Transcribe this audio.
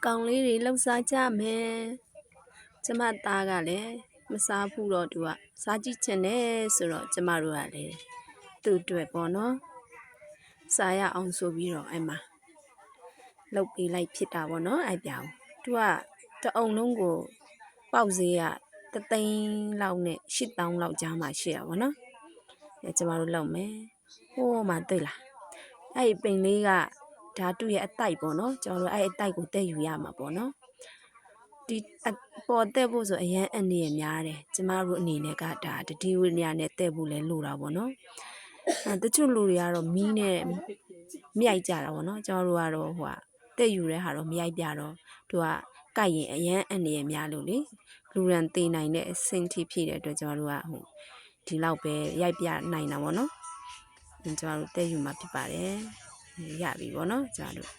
ကောင်လေးတွေလှုပ်ရှားကြမယ်ကျမသားကလည်းမစားဘူးတော့သူကစားကြည့်ချင်တယ်ဆိုတော့ကျမတို့ကလည်းသူ့အတွက်ပေါ့နော်စားရအောင်ဆိုပြီးတော့အဲ့မှာလှုပ်ပေးလိုက်ဖြစ်တာပေါ့နော်အဲ့ပြောင်သူကတအုံလုံးကိုပေါက်ဈေးက3 သိန်းလောက်နဲ့8 တောင်းလောက်ကြားမှာရှိရပါတော့နော်အဲကျမတို့လုပ်မယ်ဟိုးမှတွေ့လားအဲ့ပိန်လေးကဓာတုရဲ့အတိုက်ပေါ့နော်ကျွန်တော်တို့အဲ့အတိုက်ကိုတက်ယူရမှာပေါ့နော်ဒီပေါ်တက်ဖို့ဆိုအရန်အနေရများတယ်ကျမတို့အနေနဲ့ကဒါတတိဝိညာဉ်နဲ့တက်ဖို့လဲလိုတာပေါ့နော်တချို့လူတွေကတော့မီးနဲ့မြိုက်ကြတာပေါ့နော်ကျွန်တော်တို့ကတော့ဟိုတက်ယူတဲ့ဟာတော့မြိုက်ပြတော့သူကကိုက်ရင်အရန်အနေရများလို့လေလူရန်သေးနိုင်တဲ့အဆင့်ထိဖြစ်တဲ့အတွက်ကျွန်တော်တို့ကဟိုဒီလောက်ပဲရိုက်ပြနိုင်တာပေါ့နော်ကျွန်တော်တို့တက်ယူမှာဖြစ်ပါတယ်ရပြီပေါ့နော်ကျွန်တော်တို့